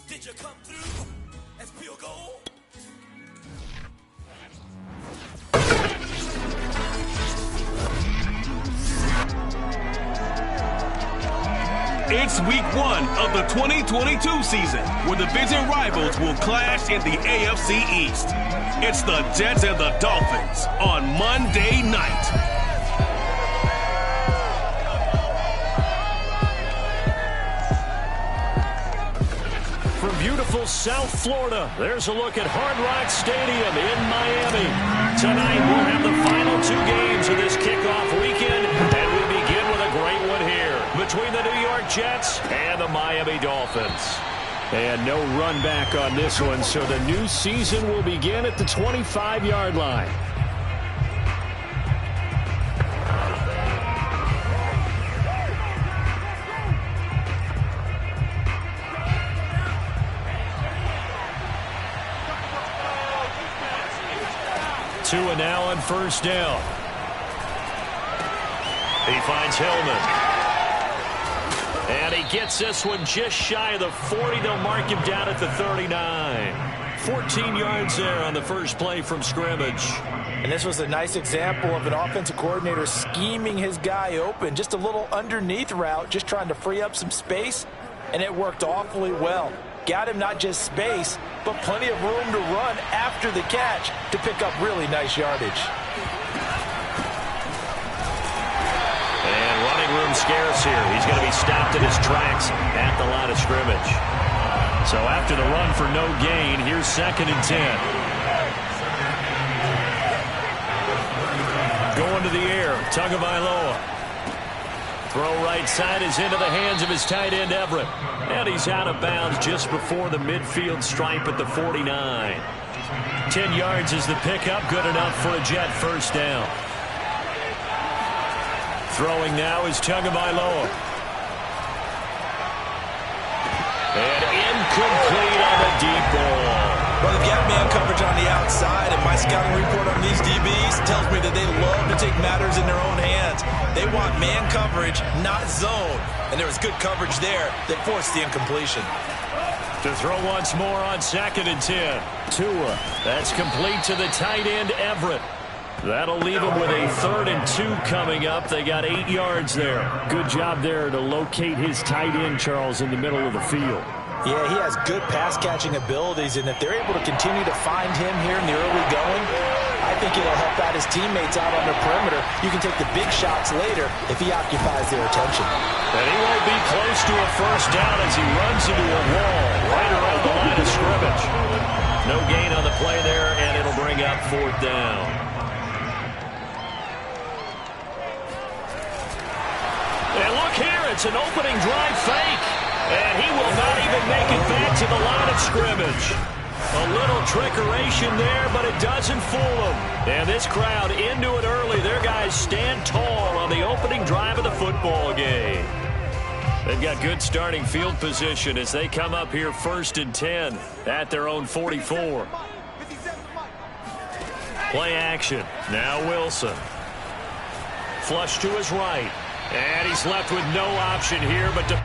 Did you come through as pure gold? It's week 1 of the 2022 season, where division rivals will clash in the AFC East. It's the Jets and the Dolphins on Monday night. From beautiful South Florida, there's a look at Hard Rock Stadium in Miami. Tonight, we'll have the final 2 games of this kickoff weekend, and we begin with a great one here between the New York Jets and the Miami Dolphins. And no run back on this one, so the new season will begin at the 25-yard line. Tua now on first down. He finds Hillman. And he gets this one just shy of the 40. They'll mark him down at the 39. 14 yards there on the first play from scrimmage. And this was a nice example of an offensive coordinator scheming his guy open. Just a little underneath route, just trying to free up some space. And it worked awfully well. Got him not just space, but plenty of room to run after the catch to pick up really nice yardage. And running room scarce here. He's going to be stopped in his tracks at the line of scrimmage. So after the run for no gain, here's 2nd and 10. Going to the air, Tagovailoa. Throw right side is into the hands of his tight end, Everett. And he's out of bounds just before the midfield stripe at the 49. 10 yards is the pickup, good enough for a Jet first down. Throwing now is Tagovailoa. And incomplete on the deep ball. Well, they've got man coverage on the outside, and my scouting report on these DBs tells me that they love to take matters in their own hands. They want man coverage, not zone. And there was good coverage there that forced the incompletion. To throw once more on 2nd and 10. Tua, that's complete to the tight end, Everett. That'll leave him with a 3rd and 2 coming up. They got 8 yards there. Good job there to locate his tight end, Charles, in the middle of the field. Yeah, he has good pass-catching abilities, and if they're able to continue to find him here in the early going, I think it'll help out his teammates out on the perimeter. You can take the big shots later if he occupies their attention. And he won't be close to a first down as he runs into a wall right around the line of scrimmage. No gain on the play there, and it'll bring up 4th down. And look here, it's an opening drive fake. And he will not even make it back to the line of scrimmage. A little trickeration there, but it doesn't fool him. And this crowd into it early. Their guys stand tall on the opening drive of the football game. They've got good starting field position as they come up here 1st and 10 at their own 44. Play action. Now Wilson. Flush to his right. And he's left with no option here but to...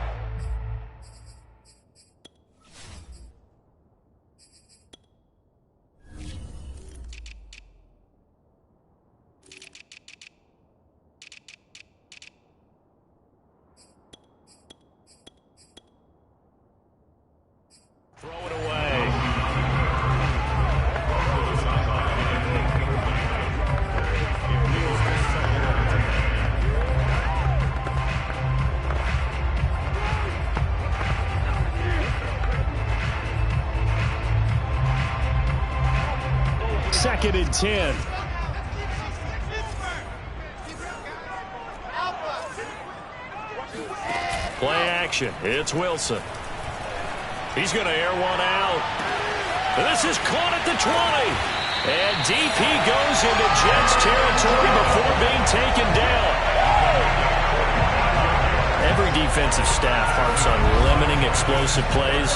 Throw it away. Second and 10. Play action. It's Wilson. He's going to air one out. This is caught at the 20. And deep he goes into Jets territory before being taken down. Every defensive staff harps on limiting explosive plays.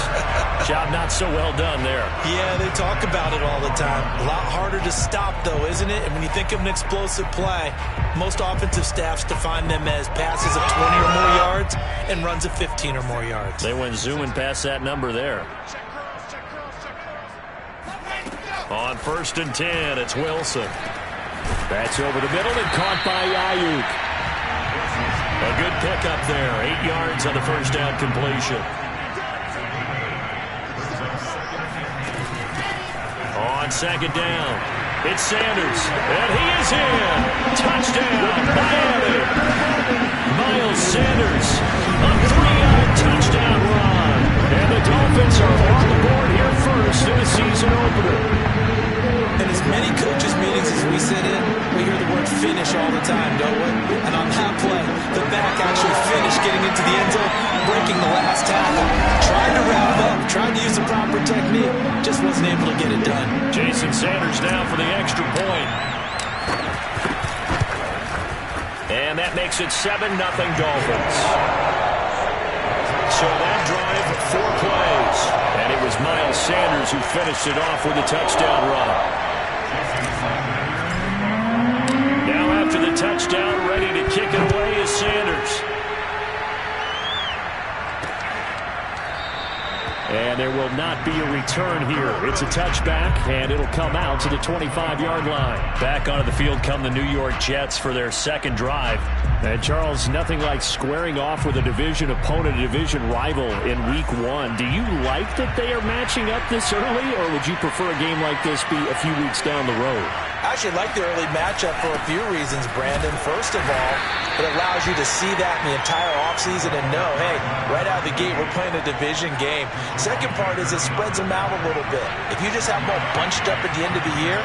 Job not so well done there. Yeah, they talk about it all the time. A lot harder to stop, though, isn't it? And when you think of an explosive play, most offensive staffs define them as passes of 20 or more yards and runs of 15 or more yards. They went zooming past that number there. On 1st and 10, it's Wilson. That's over the middle and caught by Ayuk. A good pickup there. 8 yards on the first down completion. On 2nd down, it's Sanders. And he is in. Touchdown, Miami. Miles Sanders, a 3-yard touchdown run. And the Dolphins are on the board here first in the season opener. In as many coaches' meetings as we sit in, we hear the word finish all the time, don't we? And on that play, the back actually finished getting into the end zone, breaking the last tackle. Tried to wrap up, tried to use the proper technique, just wasn't able to get it done. Jason Sanders down for the extra point. And that makes it 7-0 Dolphins. So that drive, 4 plays. And it was Miles Sanders who finished it off with a touchdown run. Now after the touchdown, ready to kick it away is Sanders. And there will not be a return here. It's a touchback, and it'll come out to the 25-yard line. Back onto the field come the New York Jets for their second drive. And, Charles, nothing like squaring off with a division opponent, a division rival in Week 1. Do you like that they are matching up this early, or would you prefer a game like this be a few weeks down the road? I actually like the early matchup for a few reasons, Brandon. First of all, it allows you to see that in the entire offseason and know, hey, right out of the gate, we're playing a division game. Second part is it spreads them out a little bit. If you just have them all bunched up at the end of the year,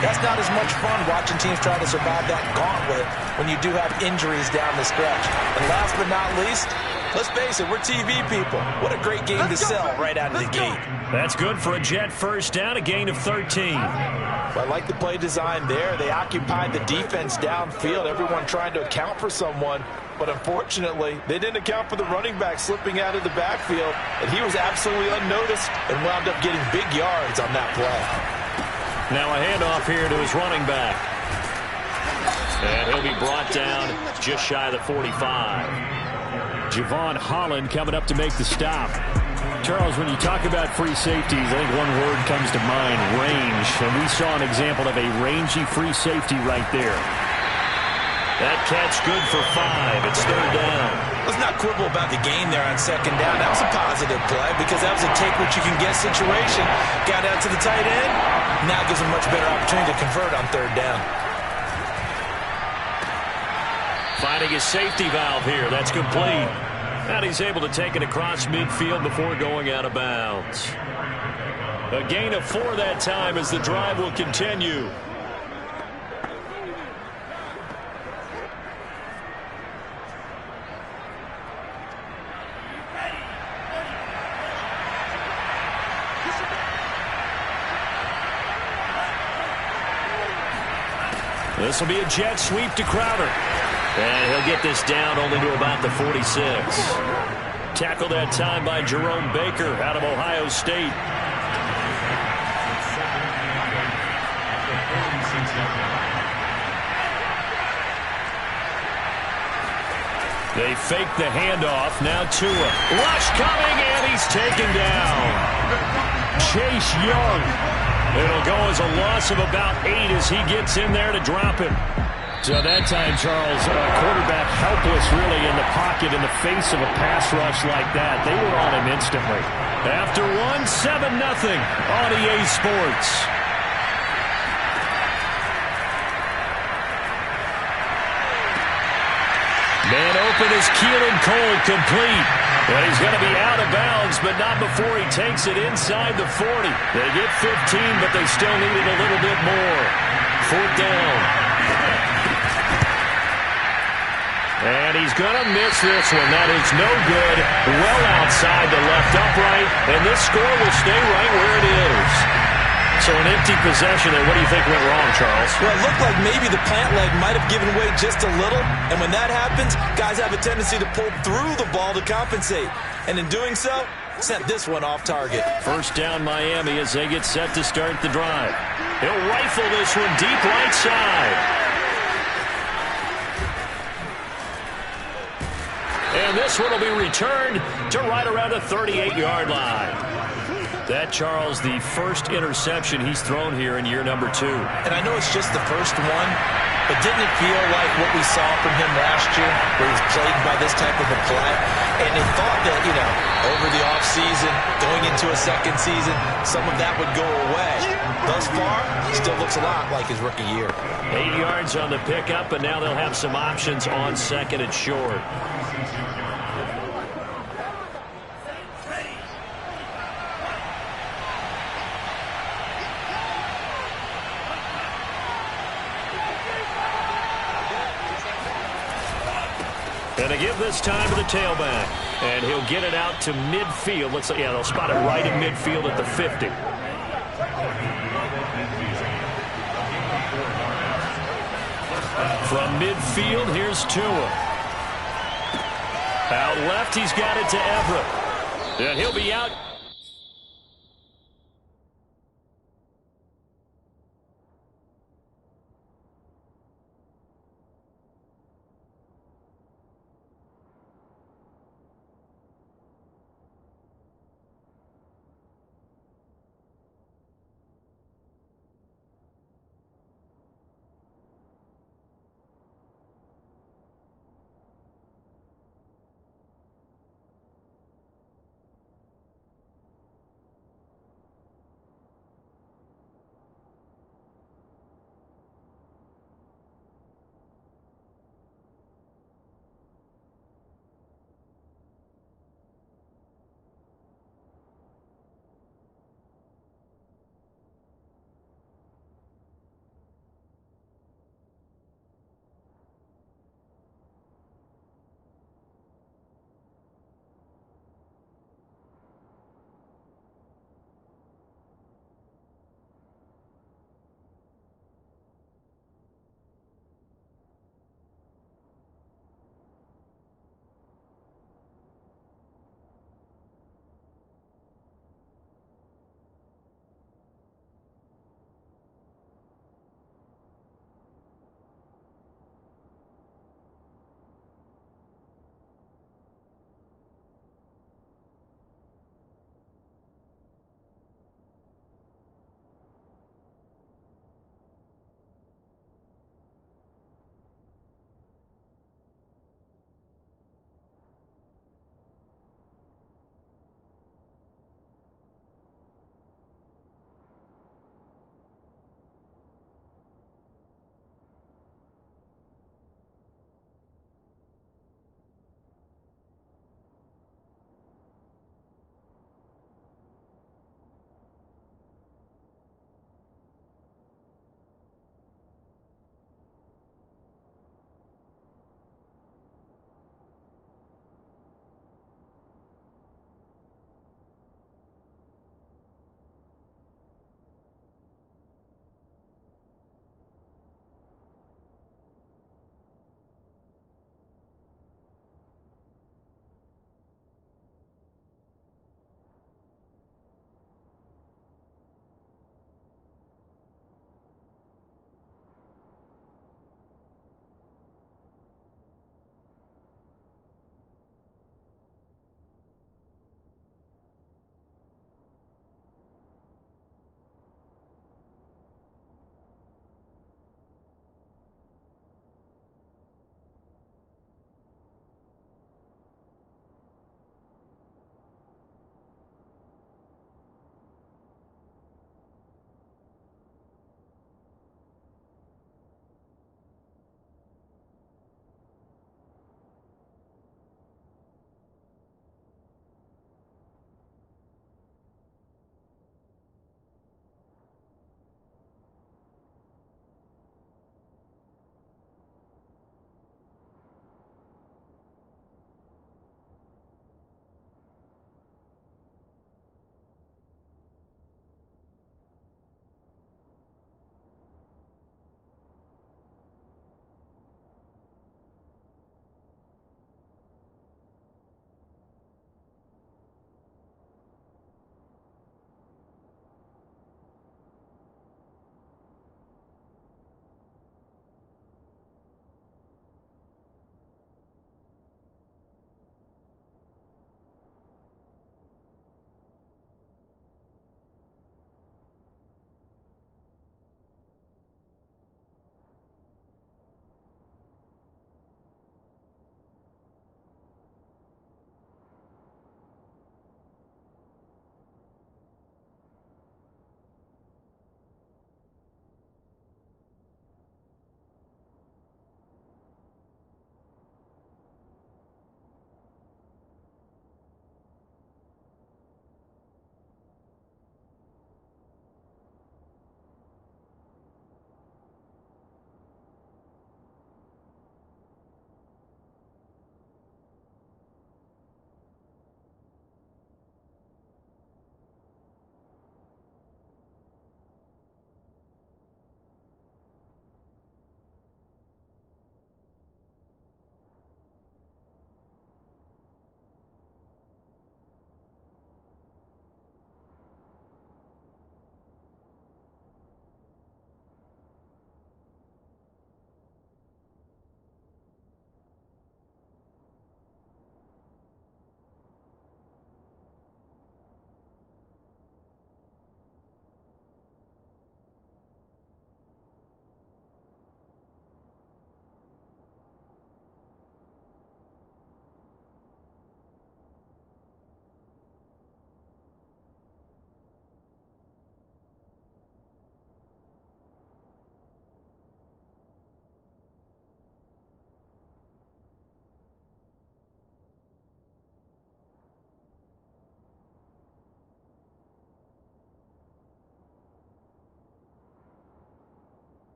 that's not as much fun watching teams try to survive that gauntlet when you do have injuries down the stretch. And last but not least, let's face it, we're TV people. What a great game to sell right out of the gate. That's good for a Jet first down, a gain of 13. Well, I like the play design there. They occupied the defense downfield, everyone trying to account for someone. But unfortunately, they didn't account for the running back slipping out of the backfield, and he was absolutely unnoticed and wound up getting big yards on that play. Now a handoff here to his running back. And he'll be brought down just shy of the 45. Javon Holland coming up to make the stop. Charles, when you talk about free safeties, I think one word comes to mind, range. And we saw an example of a rangy free safety right there. That catch good for 5. It's 3rd down. Let's not quibble about the gain there on 2nd down. That was a positive play because that was a take-what-you-can-get situation. Got out to the tight end. Now gives him a much better opportunity to convert on 3rd down. Finding his safety valve here. That's complete. And he's able to take it across midfield before going out of bounds. A gain of 4 that time as the drive will continue. This will be a jet sweep to Crowder. And he'll get this down only to about the 46. Tackled that time by Jerome Baker out of Ohio State. They fake the handoff. Now Tua. Rush coming, and he's taken down. Chase Young. It'll go as a loss of about 8 as he gets in there to drop him. So that time, Charles, quarterback helpless really in the pocket in the face of a pass rush like that. They were on him instantly. After 7-0 on EA Sports. Man open is Keelan Cole, complete. And he's going to be out of bounds, but not before he takes it inside the 40. They get 15, but they still needed a little bit more. 4th down. And he's going to miss this one. That is no good. Well outside the left upright, and this score will stay right where it is. So an empty possession, and what do you think went wrong, Charles? Well, it looked like maybe the plant leg might have given way just a little, and when that happens, guys have a tendency to pull through the ball to compensate, and in doing so, sent this one off target. First down Miami as they get set to start the drive. He'll rifle this one deep right side. And this one will be returned to right around the 38-yard line. That, Charles, the first interception he's thrown here in year number 2. And I know it's just the first one, but didn't it feel like what we saw from him last year, where he was plagued by this type of a play? And they thought that, over the offseason, going into a second season, some of that would go away. Thus far, still looks a lot like his rookie year. 8 yards on the pickup, and now they'll have some options on second and short. And they give this time to the tailback. And he'll get it out to midfield. Looks like, they'll spot it right in midfield at the 50. From midfield, here's Tua. Out left, he's got it to Everett. And he'll be out.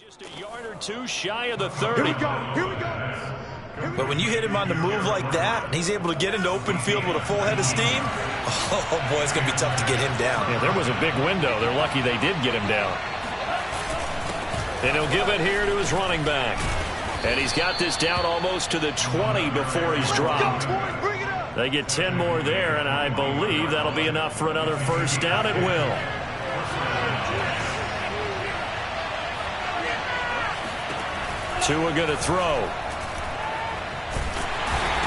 Just a yard or two shy of the 30. Here we go. But when you hit him on the move like that, and he's able to get into open field with a full head of steam, oh boy, it's going to be tough to get him down. Yeah, there was a big window. They're lucky they did get him down. And he'll give it here to his running back. And he's got this down almost to the 20 before he's dropped. They get 10 more there, and I believe that'll be enough for another first down. It will. Tua going to throw.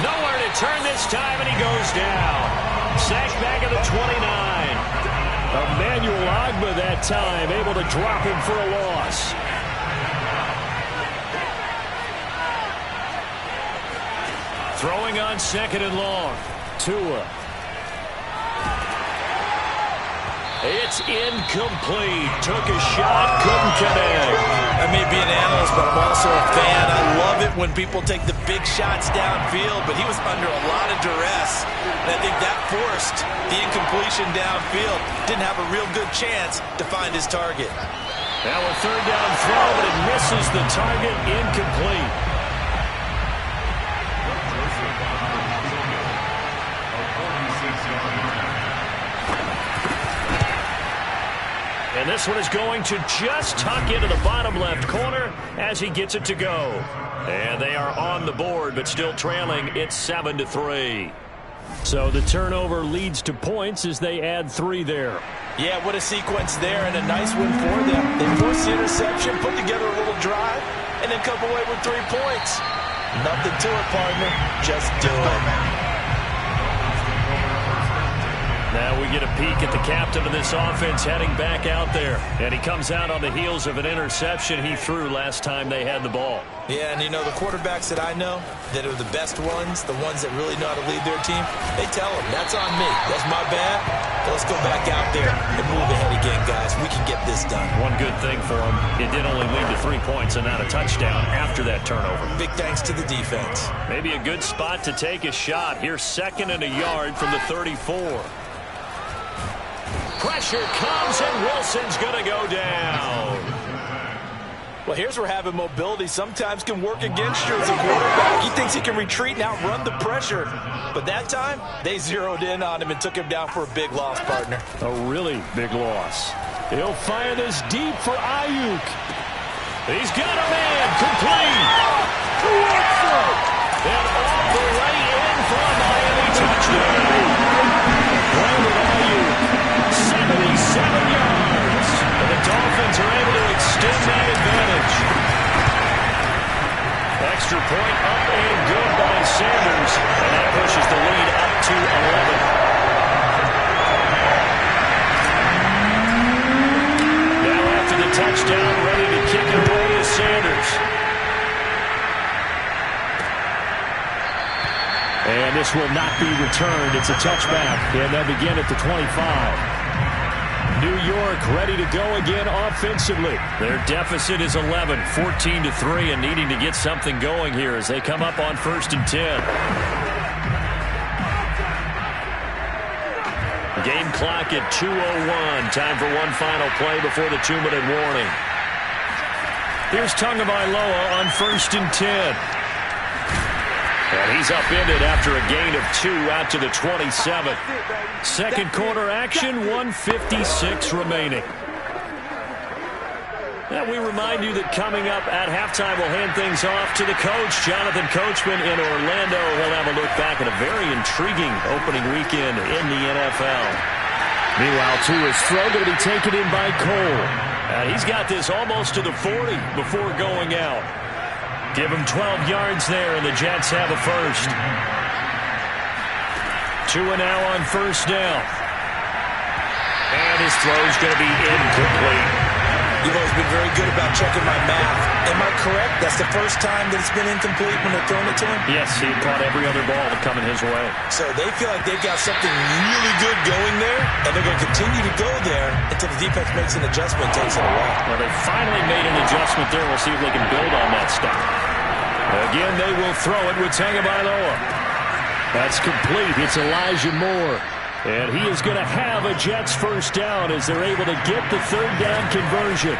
Nowhere to turn this time, and he goes down. Sacked back at the 29. Emmanuel Ogbah that time, able to drop him for a loss. Throwing on 2nd and long. Tua. It's incomplete. Took a shot, couldn't connect. I may be an analyst, but I'm also a fan. I love it when people take the big shots downfield, but he was under a lot of duress. And I think that forced the incompletion downfield. Didn't have a real good chance to find his target. Now a 3rd down throw, but it misses the target. Incomplete. And this one is going to just tuck into the bottom left corner as he gets it to go. And they are on the board, but still trailing. It's 7-3. So the turnover leads to points as they add 3 there. Yeah, what a sequence there, and a nice win for them. They forced the interception, put together a little drive, and then come away with 3 points. Nothing to it, partner. Just do it. Now we get a peek at the captain of this offense heading back out there. And he comes out on the heels of an interception he threw last time they had the ball. Yeah, and you know, the quarterbacks that I know that are the best ones, the ones that really know how to lead their team, they tell them, that's on me. That's my bad. Let's go back out there and move ahead again, guys. We can get this done. One good thing for him, it did only lead to 3 points and not a touchdown after that turnover. Big thanks to the defense. Maybe a good spot to take a shot. Here's 2nd and a yard from the 34. Pressure comes, and Wilson's going to go down. Well, here's where having mobility sometimes can work against you as a quarterback. He thinks he can retreat and outrun the pressure. But that time, they zeroed in on him and took him down for a big loss, partner. A really big loss. He'll fire this deep for Ayuk. He's got a man, complete. And all the way in for a Miami touchdown. Brandon Ayuk. 77 yards. And the Dolphins are able to extend that advantage. Extra point up and good by Sanders. And that pushes the lead up to 11. Now after the touchdown, ready to kick it away is Sanders. And this will not be returned. It's a touchback. And they'll begin at the 25. New York ready to go again offensively. Their deficit is 11, 14-3, and needing to get something going here as they come up on 1st and 10. Game clock at 2:01. Time for one final play before the 2-minute warning. Here's Tagovailoa on 1st and 10. And he's upended after a gain of 2 out to the 27. Second quarter action, 1:56 remaining. Now we remind you that coming up at halftime, we'll hand things off to the coach, Jonathan Coachman in Orlando. He'll have a look back at a very intriguing opening weekend in the NFL. Meanwhile, Tua's throw going to be taken in by Cole. And he's got this almost to the 40 before going out. Give him 12 yards there, and the Jets have a first. Tua now on 1st down. And his throw's going to be incomplete. You've always been very good about checking my math. Am I correct? That's the first time that it's been incomplete when they're throwing it to him? Yes, he caught every other ball coming his way. So they feel like they've got something really good going there, and they're going to continue to go there until the defense makes an adjustment, takes it away. Well, they finally made an adjustment there. We'll see if they can build on that stuff. Again, they will throw it with Tagovailoa. That's complete. It's Elijah Moore. And he is going to have a Jets first down as they're able to get the 3rd down conversion.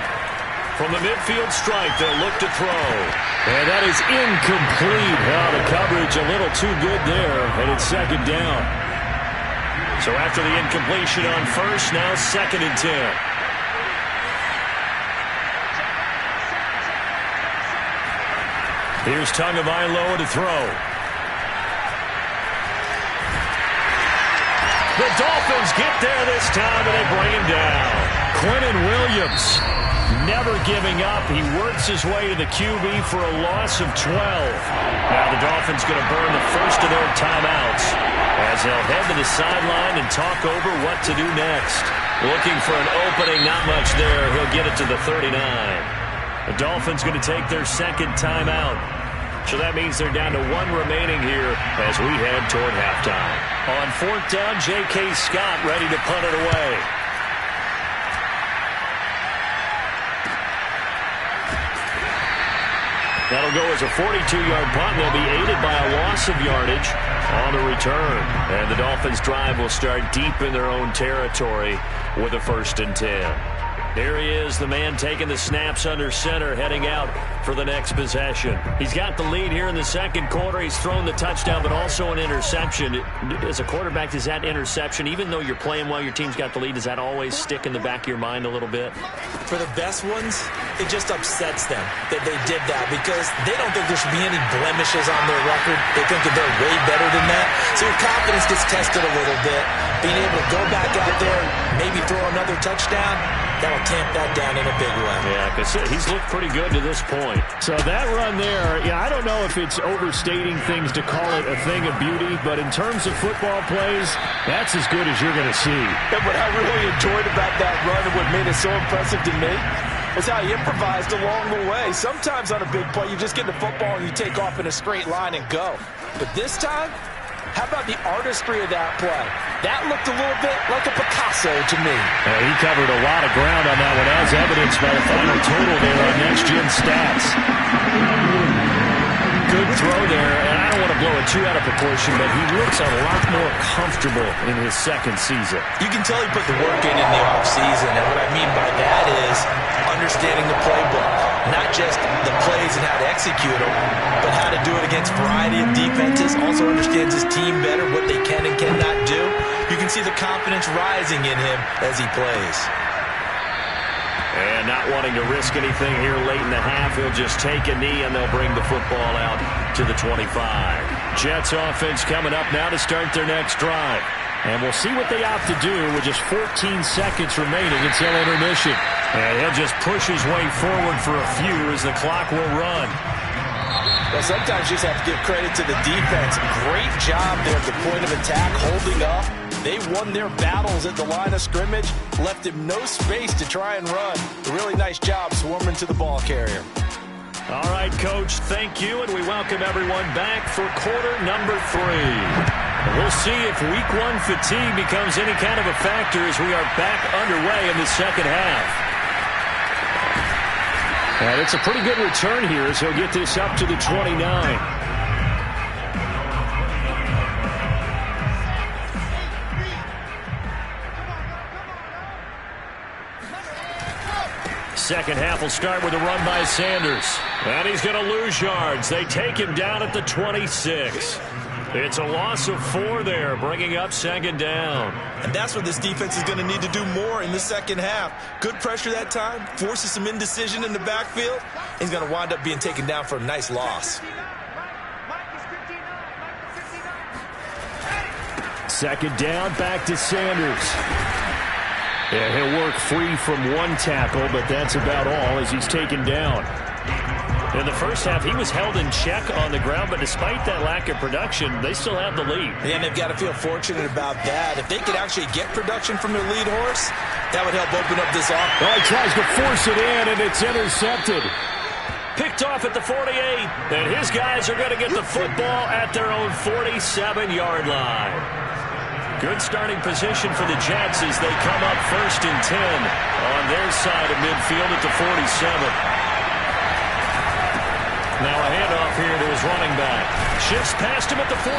From the midfield stripe, they'll look to throw. And that is incomplete. Oh, the coverage a little too good there, and it's second down. So after the incompletion on first, now 2nd and 10. Here's Tagovailoa to throw. The Dolphins get there this time, and they bring him down. Quentin Williams never giving up. He works his way to the QB for a loss of 12. Now the Dolphins going to burn the first of their timeouts as they'll head to the sideline and talk over what to do next. Looking for an opening, not much there. He'll get it to the 39. The Dolphins going to take their 2nd timeout. So that means they're down to 1 remaining here as we head toward halftime. On 4th down, J.K. Scott ready to punt it away. That'll go as a 42-yard punt. They'll be aided by a loss of yardage on the return. And the Dolphins' drive will start deep in their own territory with a 1st and 10. There he is, the man taking the snaps under center, heading out for the next possession. He's got the lead here in the 2nd quarter. He's thrown the touchdown, but also an interception. As a quarterback, does that interception, even though you're playing while your team's got the lead, does that always stick in the back of your mind a little bit? For the best ones, it just upsets them that they did that because they don't think there should be any blemishes on their record. They think that they're way better than that. So your confidence gets tested a little bit. Being able to go back out there, maybe throw another touchdown, that'll tamp that down in a big way. Yeah, because he's looked pretty good to this point. So that run there, yeah, I don't know if it's overstating things to call it a thing of beauty, but in terms of football plays, that's as good as you're going to see. And what I really enjoyed about that run and what made it so impressive to me was how he improvised along the way. Sometimes on a big play, you just get the football and you take off in a straight line and go. But this time, how about the artistry of that play? That looked a little bit like a Picasso to me. He covered a lot of ground on that one, as evidenced by the final total there on Next Gen Stats. Good throw there, and I don't want to blow it too out of proportion, but he looks a lot more comfortable in his 2nd season. You can tell he put the work in the offseason, and what I mean by that is understanding the playbook. Not just the plays and how to execute them, but how to do it against a variety of defenses. Also understands his team better, what they can and cannot do. You can see the confidence rising in him as he plays. And not wanting to risk anything here late in the half, he'll just take a knee and they'll bring the football out to the 25. Jets offense coming up now to start their next drive. And we'll see what they opt to do with just 14 seconds remaining until intermission. And he'll just push his way forward for a few as the clock will run. Well, sometimes you just have to give credit to the defense. Great job there at the point of attack, holding up. They won their battles at the line of scrimmage, left him no space to try and run. A really nice job swarming to the ball carrier. All right, Coach, thank you, and we welcome everyone back for quarter number 3. We'll see if Week 1 fatigue becomes any kind of a factor as we are back underway in the 2nd half. And it's a pretty good return here as he'll get this up to the 29. Second half will start with a run by Sanders. And he's going to lose yards. They take him down at the 26. It's a loss of 4 there, bringing up 2nd down. And that's what this defense is going to need to do more in the 2nd half. Good pressure that time, forces some indecision in the backfield. He's going to wind up being taken down for a nice loss. 2nd down, back to Sanders. Yeah, he'll work free from 1 tackle, but that's about all as he's taken down. In the first half, he was held in check on the ground, but despite that lack of production, they still have the lead. And they've got to feel fortunate about that. If they could actually get production from their lead horse, that would help open up this offense. Oh, he tries to force it in, and it's intercepted. Picked off at the 48, and his guys are going to get the football at their own 47-yard line. Good starting position for the Jets as they come up 1st and 10 on their side of midfield at the 47. Now a handoff here to his running back. Shifts past him at the 45.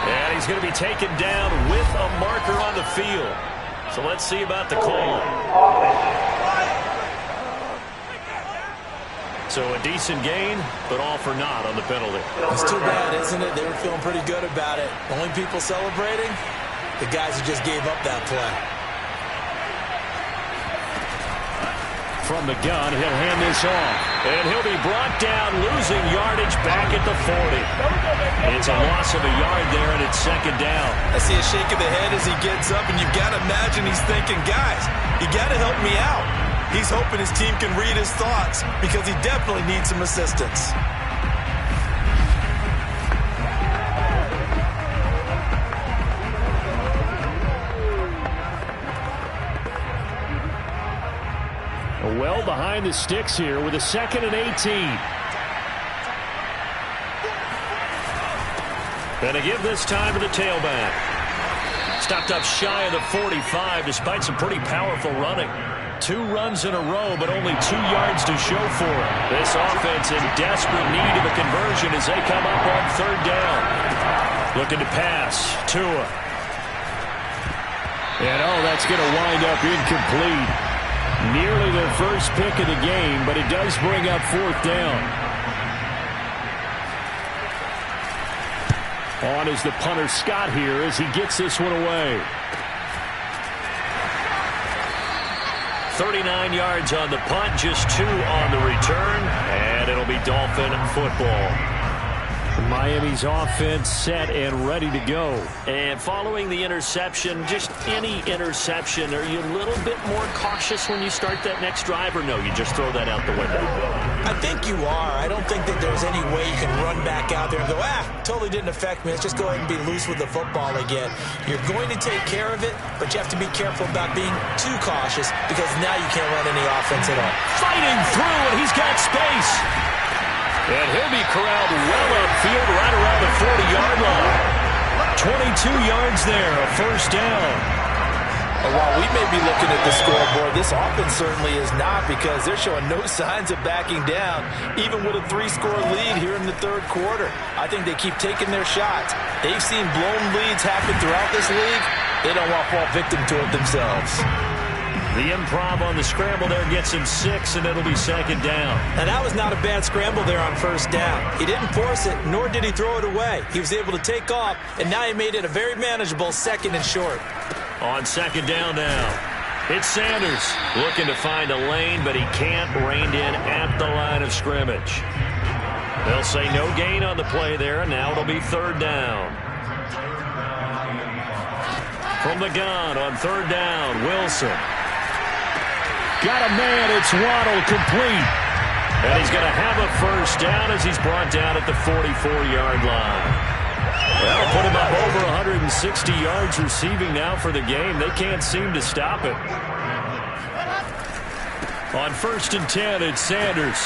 And he's going to be taken down with a marker on the field. So let's see about the call. So a decent gain, but all for naught on the penalty. It's too bad, isn't it? They were feeling pretty good about it. Only people celebrating, the guys who just gave up that play. From the gun, he'll hand this off. And he'll be brought down, losing yardage back at the 40. It's a loss of a yard there, and it's second down. I see a shake of the head as he gets up, and you've got to imagine he's thinking, guys, you got to help me out. He's hoping his team can read his thoughts because he definitely needs some assistance. Well behind the sticks here with a 2nd and 18. And to give this time to the tailback. Stopped up shy of the 45 despite some pretty powerful running. 2 runs in a row, but only 2 yards to show for it. This offense in desperate need of a conversion as they come up on 3rd down. Looking to pass. Tua. And that's going to wind up incomplete. Nearly their first pick of the game, but it does bring up 4th down. On is the punter Scott here as he gets this one away. 39 yards on the punt, just 2 on the return, and it'll be Dolphin football. Miami's offense set and ready to go. And following the interception, just any interception, are you a little bit more cautious when you start that next drive, or no, you just throw that out the window? I think you are. I don't think that there's any way you can run back out there and go, totally didn't affect me. Let's just go ahead and be loose with the football again. You're going to take care of it, but you have to be careful about being too cautious because now you can't run any offense at all. Fighting through, and he's got space. And he'll be corralled well upfield right around the 40-yard line. 22 yards there, a first down. And while we may be looking at the scoreboard, this offense certainly is not because they're showing no signs of backing down, even with a 3-score lead here in the 3rd quarter. I think they keep taking their shots. They've seen blown leads happen throughout this league. They don't want to fall victim to it themselves. The improv on the scramble there gets him 6, and it'll be 2nd down. Now, that was not a bad scramble there on 1st down. He didn't force it, nor did he throw it away. He was able to take off, and now he made it a very manageable 2nd and short. On 2nd down now, it's Sanders looking to find a lane, but he can't. Reined in at the line of scrimmage. They'll say no gain on the play there, and now it'll be 3rd down. From the gun on 3rd down, Wilson. Got a man, it's Waddle, complete. And he's going to have a first down as he's brought down at the 44-yard line. That'll put him up over 160 yards receiving now for the game. They can't seem to stop it. On 1st and 10, it's Sanders.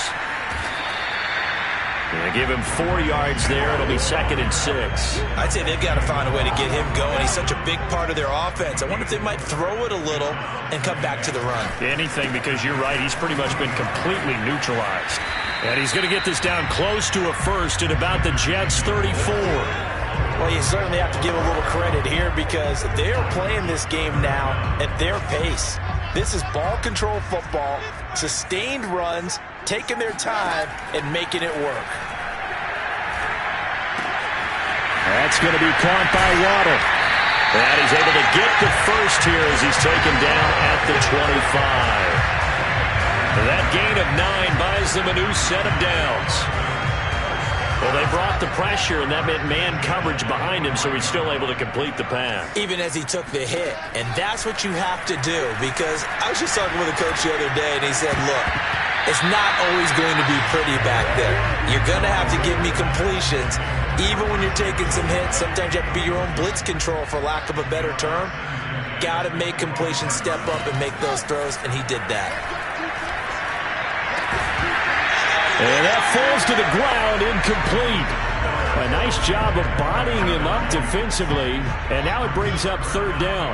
They give him 4 yards there. It'll be 2nd and 6. I'd say they've got to find a way to get him going. He's such a big part of their offense. I wonder if they might throw it a little and come back to the run. Anything, because you're right. He's pretty much been completely neutralized. And he's going to get this down close to a first at about the Jets' 34. Well, you certainly have to give a little credit here because they're playing this game now at their pace. This is ball control football, sustained runs, taking their time and making it work. That's going to be caught by Waddle. And he's able to get the first here as he's taken down at the 25. That gain of 9 buys them a new set of downs. Well, they brought the pressure, and that meant man coverage behind him, so he's still able to complete the pass. Even as he took the hit. And that's what you have to do, because I was just talking with a coach the other day, and he said, look, it's not always going to be pretty back there. You're going to have to give me completions. Even when you're taking some hits, sometimes you have to be your own blitz control, for lack of a better term. Got to make completions, step up, and make those throws, and he did that. And that falls to the ground, incomplete. A nice job of bodying him up defensively, and now it brings up 3rd down.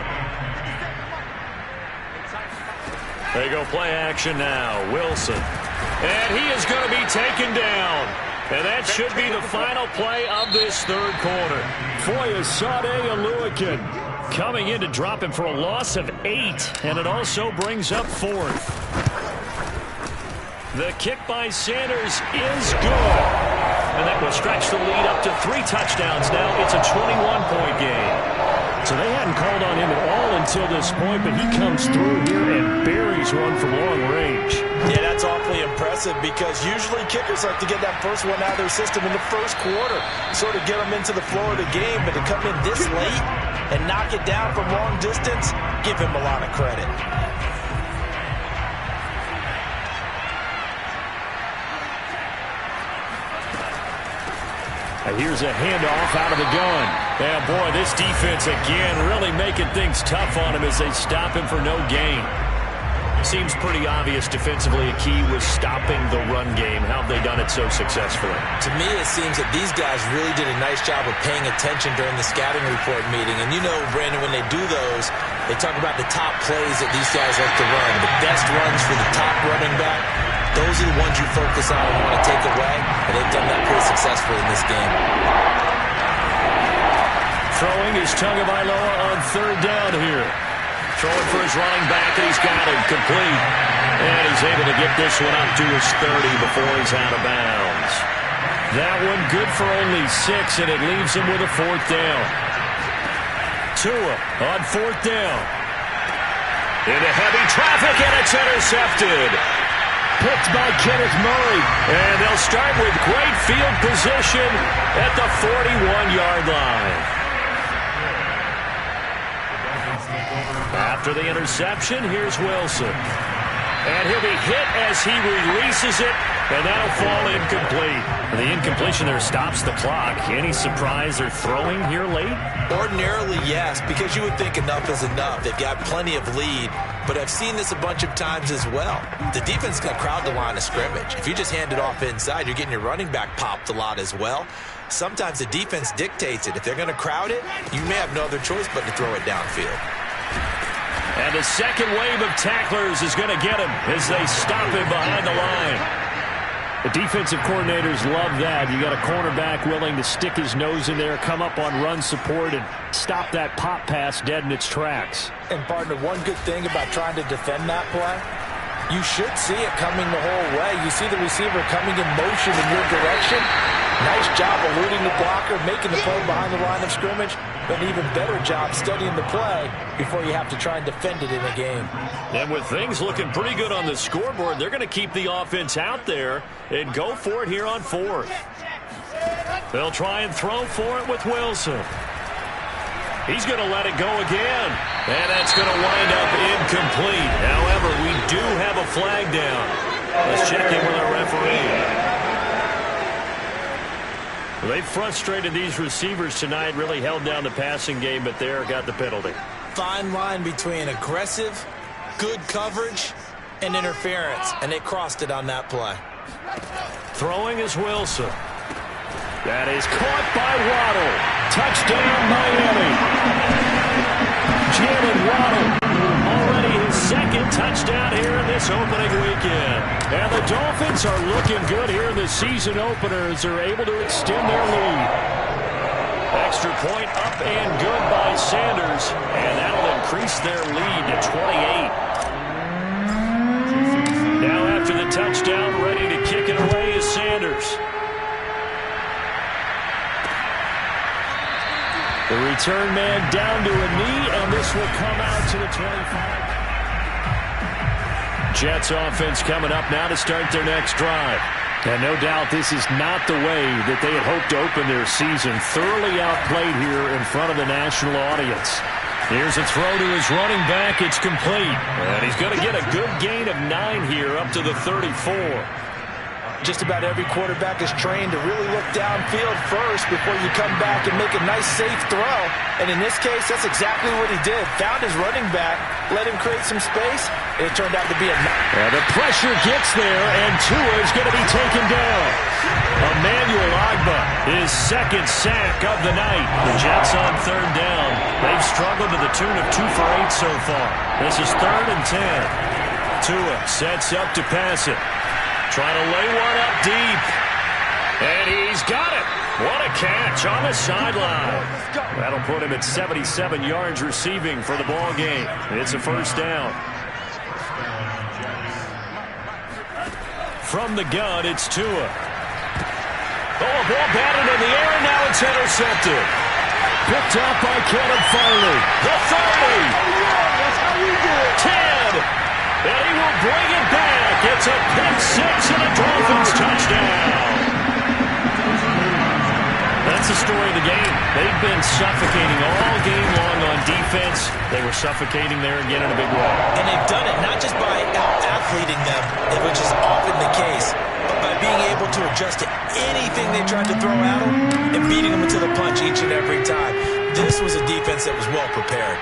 They go play action now. Wilson. And he is going to be taken down. And that should be the final play of this 3rd quarter. Foyesade Oluwakin coming in to drop him for a loss of 8, and it also brings up 4th. The kick by Sanders is good. And that will stretch the lead up to 3 touchdowns now. It's a 21-point game. So they hadn't called on him at all until this point, but he comes through here and buries one from long range. Yeah, that's awfully impressive because usually kickers like to get that first one out of their system in the first quarter, sort of get them into the flow of the game, but to come in this late and knock it down from long distance, give him a lot of credit. Here's a handoff out of the gun. And boy, this defense again really making things tough on him as they stop him for no gain. Seems pretty obvious defensively a key was stopping the run game. How have they done it so successfully? To me, it seems that these guys really did a nice job of paying attention during the scouting report meeting. And you know, Brandon, when they do those, they talk about the top plays that these guys like to run. The best runs for the top running back. Those are the ones you focus on and want to take away, and they've done that pretty successfully in this game. Throwing is Tagovailoa on 3rd down here. Throwing for his running back, and he's got him complete. And he's able to get this one up to his 30 before he's out of bounds. That one good for only 6, and it leaves him with a 4th down. Tua on 4th down. Into heavy traffic, and it's intercepted. Picked by Kenneth Murray. And they'll start with great field position at the 41-yard line. After the interception, here's Wilson. And he'll be hit as he releases it, and that'll fall incomplete. The incompletion there stops the clock. Any surprise they're throwing here late? Ordinarily, yes, because you would think enough is enough. They've got plenty of lead, but I've seen this a bunch of times as well. The defense got crowd the line of scrimmage. If you just hand it off inside, you're getting your running back popped a lot as well. Sometimes the defense dictates it. If they're going to crowd it, you may have no other choice but to throw it downfield. And the second wave of tacklers is going to get him as they stop him behind the line. The defensive coordinators love that. You got a cornerback willing to stick his nose in there, come up on run support, and stop that pop pass dead in its tracks. And, partner, one good thing about trying to defend that play, you should see it coming the whole way. You see the receiver coming in motion in your direction. Nice job eluding the blocker, making the play behind the line of scrimmage. But an even better job studying the play before you have to try and defend it in a game. And with things looking pretty good on the scoreboard, they're going to keep the offense out there and go for it here on 4th. They'll try and throw for it with Wilson. He's going to let it go again. And that's going to wind up incomplete. However, we do have a flag down. Let's check in with our referee. They frustrated these receivers tonight, really held down the passing game, but there got the penalty. Fine line between aggressive, good coverage, and interference, and they crossed it on that play. Throwing is Wilson. That is caught by Waddle. Touchdown, Miami. Jalen Waddle, already his 2nd touchdown here in this opening weekend. And the Dolphins are looking good here in the season opener as they're able to extend their lead. Extra point up and good by Sanders, and that'll increase their lead to 28. Now after the touchdown, ready to kick it away is Sanders. The return man down to a knee, and this will come out to the 25. Jets offense coming up now to start their next drive. And no doubt this is not the way that they had hoped to open their season. Thoroughly outplayed here in front of the national audience. Here's a throw to his running back. It's complete. And he's going to get a good gain of 9 here up to the 34. Just about every quarterback is trained to really look downfield first before you come back and make a nice, safe throw. And in this case, that's exactly what he did. Found his running back, let him create some space, and it turned out to be a... And the pressure gets there, and Tua is going to be taken down. Emmanuel Ogbah, his 2nd sack of the night. The Jets on 3rd down. They've struggled to the tune of 2 for 8 so far. This is 3rd and 10. Tua sets up to pass it. Trying to lay one up deep. And he's got it. What a catch on the sideline. That'll put him at 77 yards receiving for the ball game. It's a 1st down. From the gun, it's Tua. Oh, a ball batted in the air, and now it's intercepted. Picked up by Caleb Farley. The 30. 10. And he will bring it back. It's a pick six and a Dolphins touchdown. That's the story of the game. They've been suffocating all game long on defense. They were suffocating there again in a big way. And they've done it not just by out-athleting them, which is often the case, but by being able to adjust to anything they tried to throw at them and beating them into the punch each and every time. This was a defense that was well prepared.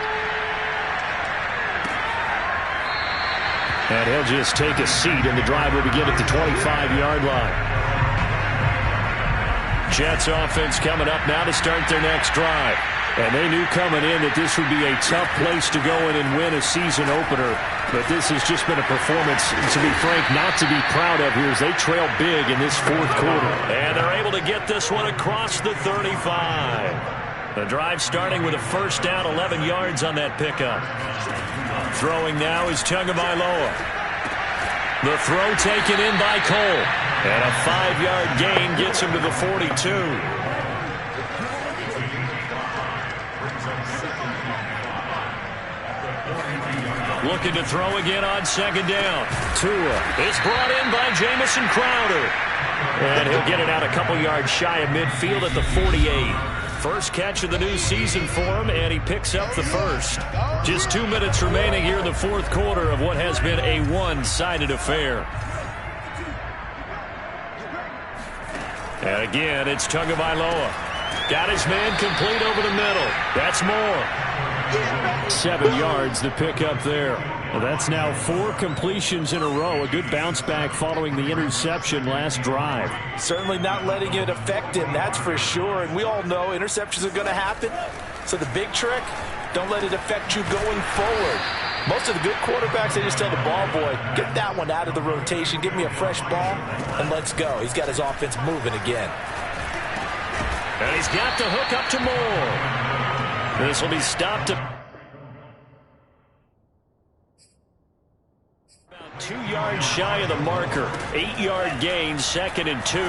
And he'll just take a seat, and the drive will begin at the 25-yard line. Jets offense coming up now to start their next drive. And they knew coming in that this would be a tough place to go in and win a season opener. But this has just been a performance, to be frank, not to be proud of here as they trail big in this fourth quarter. And they're able to get this one across the 35. The drive starting with a first down, 11 yards on that pickup. Throwing now is Tagovailoa. The throw taken in by Cole. And a 5-yard gain gets him to the 42. Looking to throw again on second down. Tua is brought in by Jamison Crowder. And he'll get it out a couple yards shy of midfield at the 48. First catch of the new season for him, and he picks up the first. Just 2 minutes remaining here in the fourth quarter of what has been a one-sided affair. And again, it's Tagovailoa. Got his man complete over the middle. That's more. 7 yards to pick up there. Well, that's now 4 completions in a row. A good bounce back following the interception last drive. Certainly not letting it affect him, that's for sure. And we all know interceptions are going to happen. So the big trick, don't let it affect you going forward. Most of the good quarterbacks, they just tell the ball boy, get that one out of the rotation, give me a fresh ball, and let's go. He's got his offense moving again. And he's got the hook up to Moore. This will be stopped about 2 yards shy of the marker. 8-yard gain, 2nd and 2.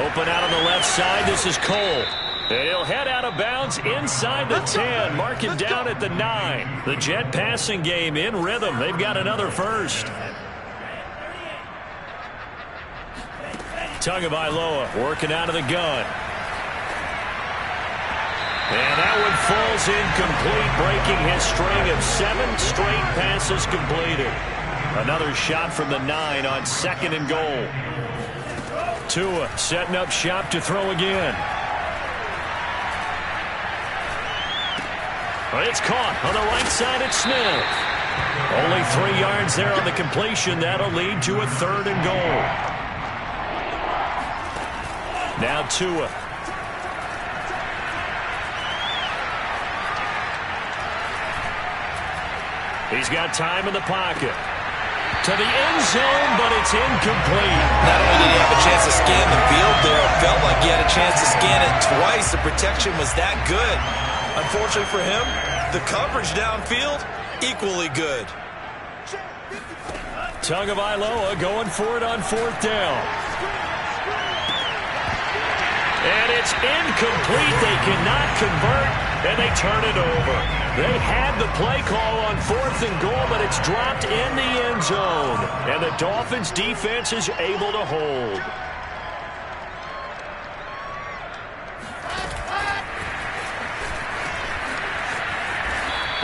Open out on the left side, this is Cole. And he'll head out of bounds inside the 10, marking down at the 9. The Jet passing game in rhythm. They've got another first. Tagovailoa working out of the gun. And that one falls incomplete, breaking his string of 7 straight passes completed. Another shot from the 9 on 2nd and goal. Tua setting up shop to throw again. It's caught on the right side at Smith. Only 3 yards there on the completion. That'll lead to a 3rd and goal. Now Tua. He's got time in the pocket. To the end zone, but it's incomplete. Not only did he have a chance to scan the field there, it felt like he had a chance to scan it twice. The protection was that good. Unfortunately for him, the coverage downfield, equally good. Tagovailoa going for it on 4th down. And it's incomplete. They cannot convert, and they turn it over. They had the play call on 4th and goal, but it's dropped in the end zone. And the Dolphins defense is able to hold.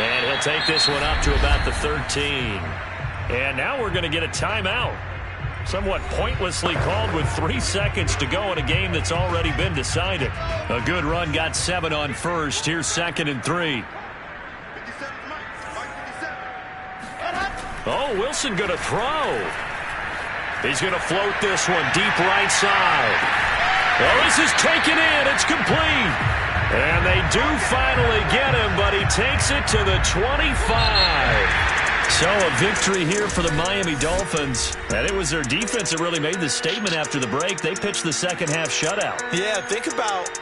And he'll take this one up to about the 13. And now we're going to get a timeout. Somewhat pointlessly called with 3 seconds to go in a game that's already been decided. A good run got 7 on first. Here's 2nd and 3. Oh, Wilson going to throw. He's going to float this one deep right side. Oh, this is taken in. It's complete. And they do finally get him, but he takes it to the 25. So a victory here for the Miami Dolphins. And it was their defense that really made the statement after the break. They pitched the second half shutout. Yeah, think about